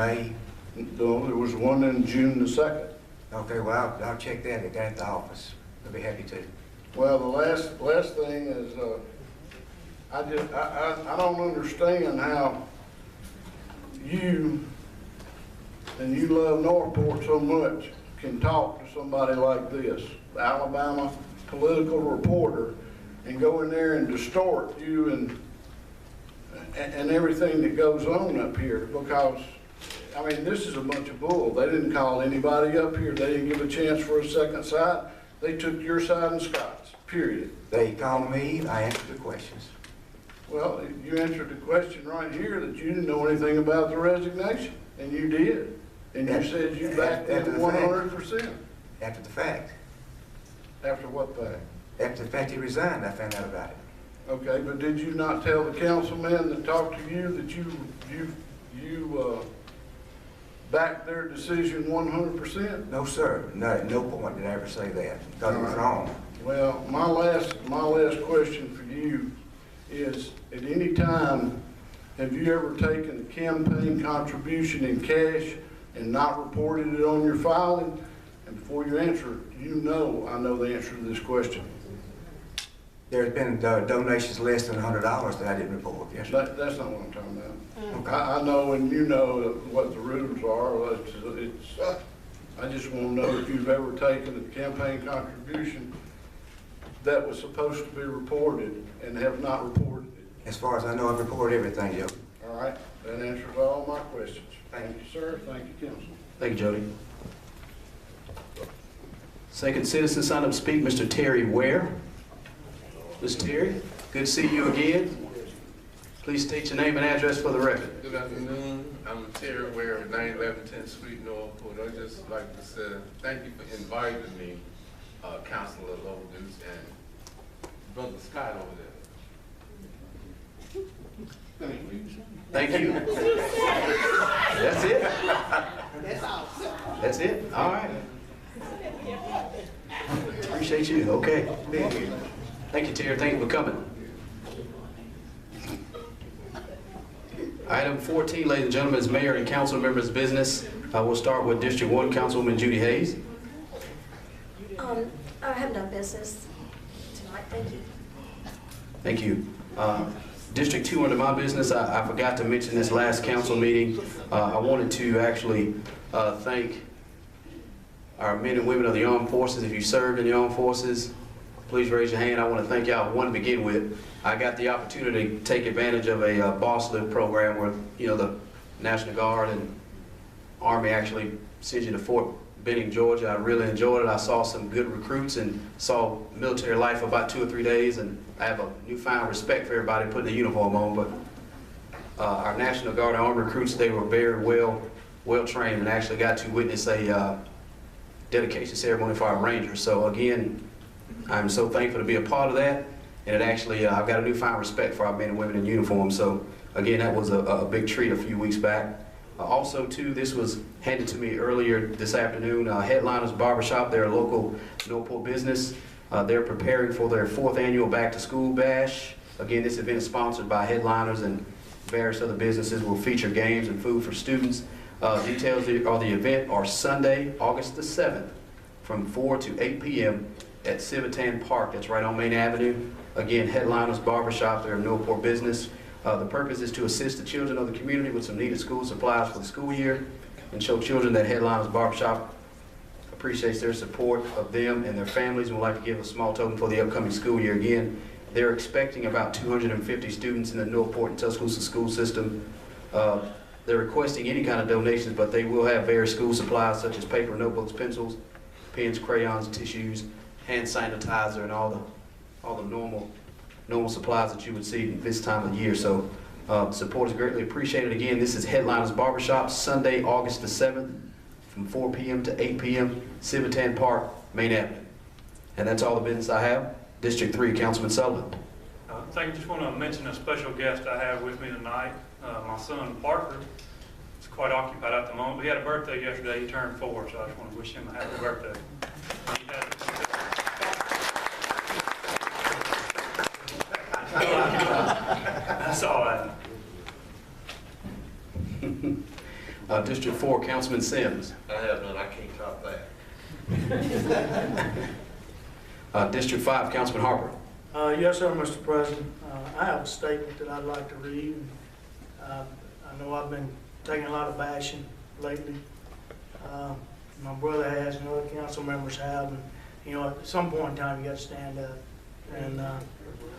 May? No, there was one in June the 2nd. Okay, well, I'll check that at the office. I'll be happy to. Well, the last thing is, I don't understand how you, and you love Northport so much, can talk to somebody like this, Alabama political reporter, and go in there and distort you and everything that goes on up here, because, I mean, this is a bunch of bull. They didn't call anybody up here. They didn't give a chance for a second side. They took your side and Scott's, period. They called me, I answered the questions. Well, you answered the question right here that you didn't know anything about the resignation, and you did. And you said you backed it 100%. After the fact. After what fact? After the fact he resigned, I found out about it. Okay, but did you not tell the councilman that talked to you that you backed their decision 100%? No, sir. No, at no point did I ever say that, because it was wrong. Well, my last question for you is, at any time, have you ever taken a campaign contribution in cash and not reported it on your filing? And before you answer, you know I know the answer to this question. There's been donations less than $100 that I didn't report. Yes, sir. That's not what I'm talking about. Okay. I know, and you know what the rules are. I just want to know if you've ever taken a campaign contribution that was supposed to be reported and have not reported it. As far as I know, I've reported everything, Joe. All right, that answers all my questions. Thank you, sir. Thank you, council. Thank you, Jody. Second citizen signed up to speak, Mr. Terry Ware. Mr. Terry, good to see you again. Please state your name and address for the record. Good afternoon. I'm Terry Ware of 911 10th Street, Northport. I'd just like to say thank you for inviting me, Councilor Lourdes and Brother Scott over there. Thank you. That's it? That's it? All right. Appreciate you. Okay. Thank you, Terry. Thank you for coming. Item 14, ladies and gentlemen, is mayor and council members' business. We'll start with District 1 Councilwoman Judy Hayes. I have no business tonight, thank you. Thank you. District 2 under my business, I forgot to mention this last council meeting. I wanted to actually thank our men and women of the armed forces. If you served in the armed forces, please raise your hand. I want to thank y'all. One to begin with, I got the opportunity to take advantage of a boss lift program where, you know, the National Guard and Army actually sends you to Fort Benning, Georgia. I really enjoyed it. I saw some good recruits and saw military life for about 2 or 3 days, and I have a newfound respect for everybody putting the uniform on. But our National Guard and Army recruits, they were very well trained, and actually got to witness a dedication ceremony for our Rangers. So again, I'm so thankful to be a part of that, and it actually, I've got a newfound respect for our men and women in uniform. So again, that was a big treat a few weeks back. Also, too, this was handed to me earlier this afternoon. Headliners Barbershop, they're a local Northport business. They're preparing for their 4th annual Back to School Bash. Again, this event is sponsored by Headliners, and various other businesses will feature games and food for students. Details of the event are Sunday, August the 7th, from 4 to 8 p.m. at Civitan Park. That's right on Main Avenue. Again, Headliners Barbershop, they're a Northport business. The purpose is to assist the children of the community with some needed school supplies for the school year and show children that Headliners Barbershop appreciates their support of them and their families, and would like to give a small token for the upcoming school year. Again, they're expecting about 250 students in the Northport and Tuscaloosa school system. They're requesting any kind of donations, but they will have various school supplies such as paper, notebooks, pencils, pens, crayons, tissues, hand sanitizer, and all the normal supplies that you would see this time of year. So support is greatly appreciated. Again, this is Headliners Barbershop, Sunday, August the 7th, from 4 p.m. to 8 p.m., Civitan Park, Main Avenue. And that's all the business I have. District 3, Councilman Sullivan. Thank you. Just want to mention a special guest I have with me tonight. My son, Parker, is quite occupied at the moment. He had a birthday yesterday. He turned 4, so I just want to wish him a happy birthday. That's all I have. District 4, Councilman Sims. I have none, I can't top that. District 5, Councilman Harper. Yes, sir, Mr. President. I have a statement that I'd like to read. I know I've been taking a lot of bashing lately. My brother has, and other council members have, and, you know, at some point in time, you got to stand up. And I'm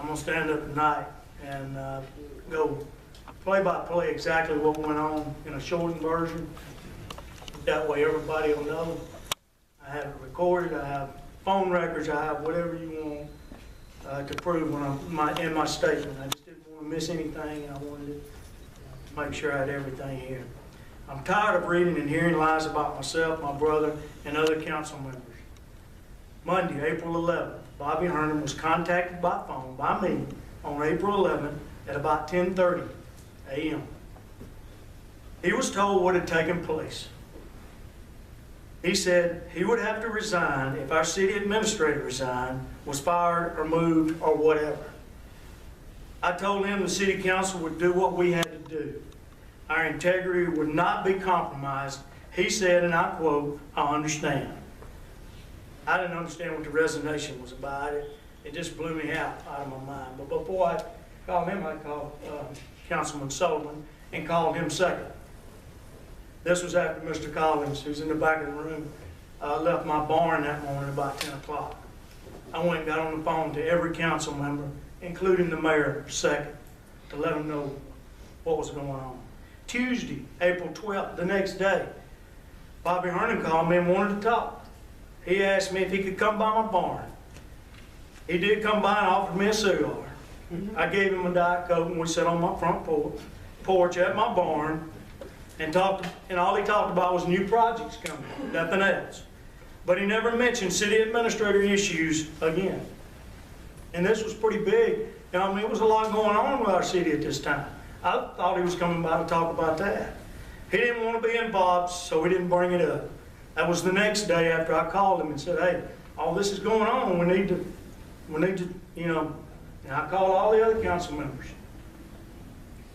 going to stand up tonight and go play by play exactly what went on in a shortened version. That way everybody will know. I have it recorded, I have phone records, I have whatever you want to prove when in my statement. I just didn't want to miss anything, and I wanted to make sure I had everything here. I'm tired of reading and hearing lies about myself, my brother, and other council members. Monday, April 11th, Bobby Herndon was contacted by phone by me on April 11th at about 10:30 a.m. He was told what had taken place. He said he would have to resign if our city administrator resigned, was fired or moved or whatever. I told him the city council would do what we had to do. Our integrity would not be compromised. He said, and I quote, "I understand." I didn't understand what the resignation was about. It just blew me out of my mind. But before I called him, I called Councilman Sullivan and called him second. This was after Mr. Collins, who's in the back of the room, left my barn that morning about 10 o'clock. I went and got on the phone to every council member, including the mayor, second, to let them know what was going on. Tuesday, April 12th, the next day, Bobby Herndon called me and wanted to talk. He asked me if he could come by my barn. He did come by and offered me a cigar. I gave him a Diet Coke, and we sat on my front porch at my barn and talked, and all he talked about was new projects coming, nothing else. But he never mentioned city administrator issues again. And this was pretty big. You know, I mean, it was a lot going on with our city at this time. I thought he was coming by to talk about that. He didn't want to be involved, so he didn't bring it up. That was the next day after I called him and said, "Hey, all this is going on. We need to, you know," and I called all the other council members.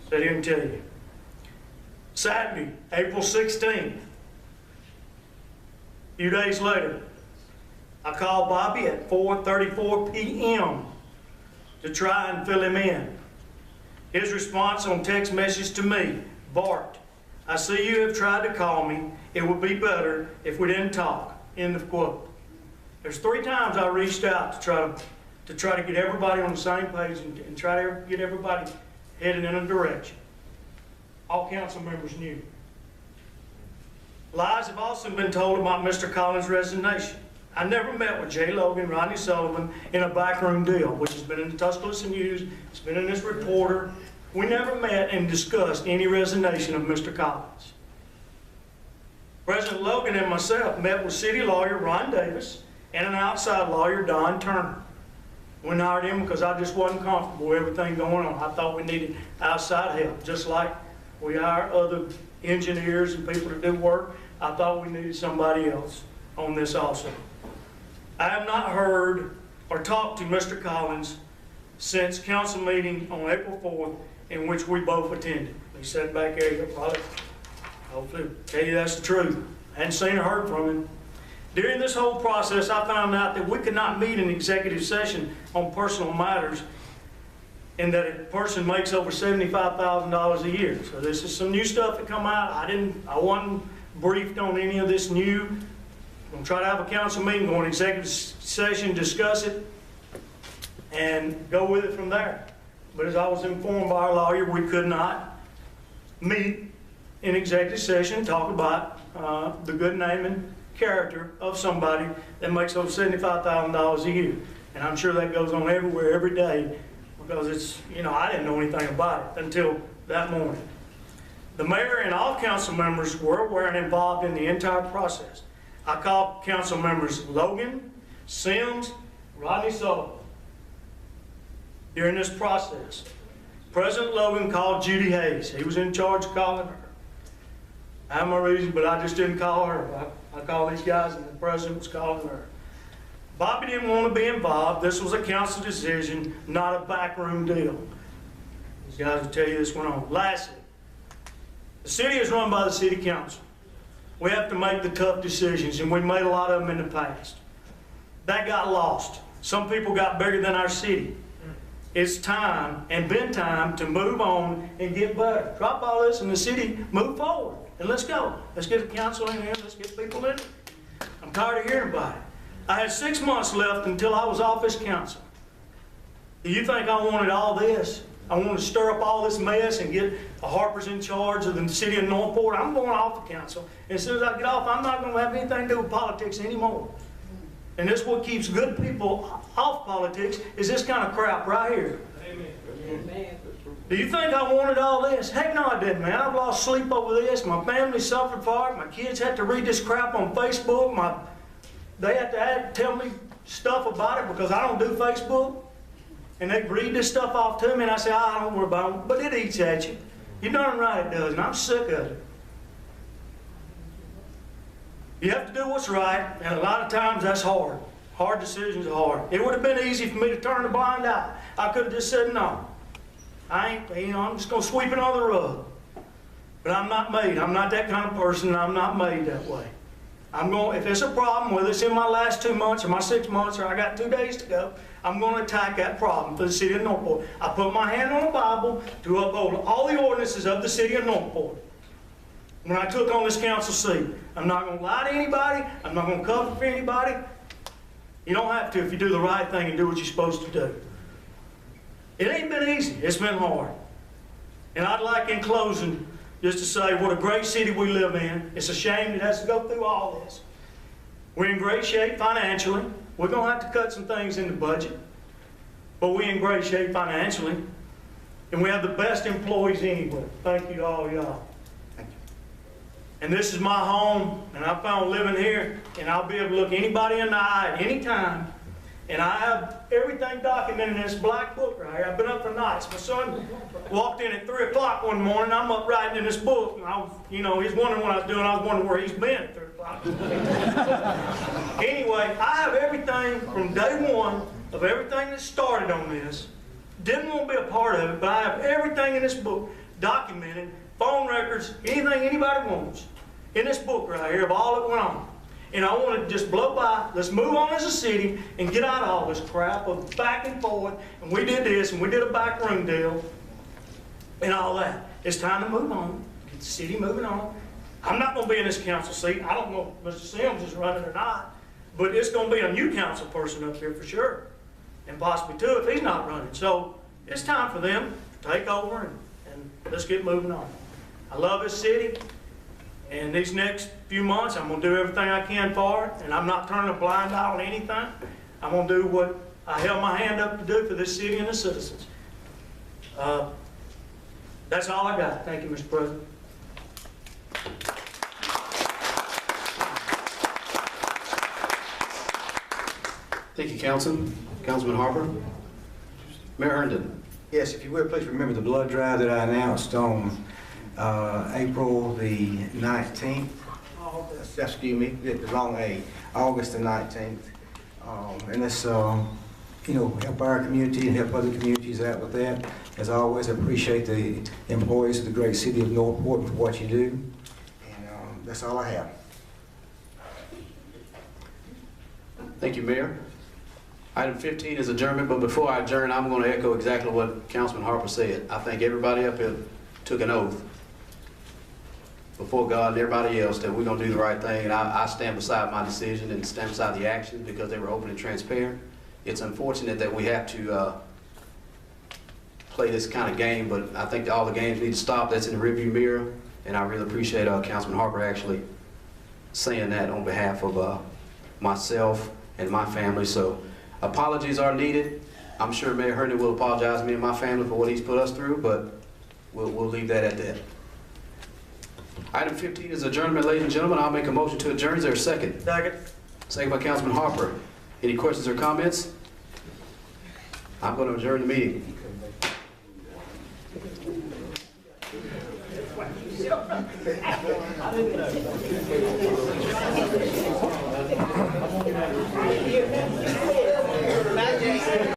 Said he didn't tell you. Saturday, April 16th, a few days later, I called Bobby at 4:34 p.m. to try and fill him in. His response on text message to me, "Bart, I see you have tried to call me. It would be better if we didn't talk." End of quote. There's 3 times I reached out to try to get everybody on the same page and try to get everybody headed in a direction. All council members knew. Lies have also been told about Mr. Collins' resignation. I never met with Jay Logan, Rodney Sullivan in a backroom deal, which has been in the Tuscaloosa News, it's been in this reporter. We never met and discussed any resignation of Mr. Collins. President Logan and myself met with city lawyer Ron Davis and an outside lawyer, Don Turner. We hired him because I just wasn't comfortable with everything going on. I thought we needed outside help, just like we hire other engineers and people to do work. I thought we needed somebody else on this also. I have not heard or talked to Mr. Collins since council meeting on April 4th, in which we both attended. He sat back there, he'll probably, hopefully tell you that's the truth. I hadn't seen or heard from him. During this whole process, I found out that we could not meet in executive session on personal matters, and that a person makes over $75,000 a year. So this is some new stuff that come out. I wasn't briefed on any of this new. I'm gonna try to have a council meeting, go in executive session, discuss it, and go with it from there. But as I was informed by our lawyer, we could not meet in executive session and talk about the good name and character of somebody that makes over $75,000 a year. And I'm sure that goes on everywhere, every day, because it's, you know, I didn't know anything about it until that morning. The mayor and all council members were aware and involved in the entire process. I called council members Logan, Sims, Rodney Sullivan during this process. President Logan called Judy Hayes. He was in charge of calling her. I have my reason, but I just didn't call her. I called these guys, and the president was calling her. Bobby didn't want to be involved. This was a council decision, not a backroom deal. These guys will tell you this went on. Lastly, The city is run by the city council. We have to make the tough decisions, and we made a lot of them in the past. That got lost. Some people got bigger than our city. It's time, and been time, to move on and get better. Drop all this in the city, move forward, and let's go. Let's get the council in here, let's get people in it. I'm tired of hearing about it. I had 6 months left until I was off as council. Do you think I wanted all this? I wanted to stir up all this mess and get the Harpers in charge of the city of Northport? I'm going off the council. And as soon as I get off, I'm not going to have anything to do with politics anymore. And this is what keeps good people off politics, is this kind of crap right here. Amen. Do you think I wanted all this? Heck no, I didn't, man. I've lost sleep over this. My family suffered for it. My kids had to read this crap on Facebook. They had to tell me stuff about it because I don't do Facebook. And they read this stuff off to me, and I say, I don't worry about it. But it eats at you. You're darn right it does, and I'm sick of it. You have to do what's right, and a lot of times that's hard. Hard decisions are hard. It would have been easy for me to turn a blind eye. I could have just said no. I'm just going to sweep it under the rug. But I'm not made. I'm not that kind of person, and I'm not made that way. If it's a problem, whether it's in my last 2 months or my 6 months or I got 2 days to go, I'm going to attack that problem for the city of Northport. I put my hand on the Bible to uphold all the ordinances of the city of Northport. When I took on this council seat, I'm not going to lie to anybody. I'm not going to cover for anybody. You don't have to if you do the right thing and do what you're supposed to do. It ain't been easy. It's been hard. And I'd like, in closing, just to say what a great city we live in. It's a shame it has to go through all this. We're in great shape financially. We're going to have to cut some things in the budget. But we're in great shape financially. And we have the best employees anywhere. Thank you to all y'all. And this is my home, and I found living here, and I'll be able to look anybody in the eye at any time. And I have everything documented in this black book right here. I've been up for nights. My son walked in at 3 o'clock one morning. I'm up writing in this book. And he's wondering what I was doing. I was wondering where he's been at 3 o'clock. Anyway, I have everything from day one of everything that started on this. Didn't want to be a part of it, but I have everything in this book documented, phone records, anything anybody wants, in this book right here of all that went on. And I want to just blow by. Let's move on as a city and get out of all this crap of back and forth. And we did this, and we did a backroom deal, and all that. It's time to move on. Get the city moving on. I'm not going to be in this council seat. I don't know if Mr. Sims is running or not, but it's going to be a new council person up here for sure, and possibly two if he's not running. So it's time for them to take over, and let's get moving on. I love this city. And these next few months, I'm going to do everything I can for it, and I'm not turning a blind eye on anything. I'm going to do what I held my hand up to do for this city and the citizens. That's all I got. Thank you, Mr. President. Thank you, Councilman Harper. Mayor Herndon. Yes, if you would, please remember the blood drive that I announced on April the 19th. Excuse me, the wrong A. August the 19th. And let's, help our community and help other communities out with that. As always, I appreciate the employees of the great city of Northport for what you do. And that's all I have. Thank you, Mayor. Item 15 is adjournment, but before I adjourn, I'm going to echo exactly what Councilman Harper said. I think everybody up here took an oath before God and everybody else that we're going to do the right thing, and I stand beside my decision and stand beside the action because they were open and transparent. It's unfortunate that we have to play this kind of game, but I think all the games need to stop. That's in the rearview mirror, and I really appreciate Councilman Harper actually saying that on behalf of myself and my family. So apologies are needed. I'm sure Mayor Herndon will apologize to me and my family for what he's put us through, but we'll leave that at that. Item 15 is adjournment, ladies and gentlemen. I'll make a motion to adjourn. Is there a second? Second. Second by Councilman Harper. Any questions or comments? I'm going to adjourn the meeting.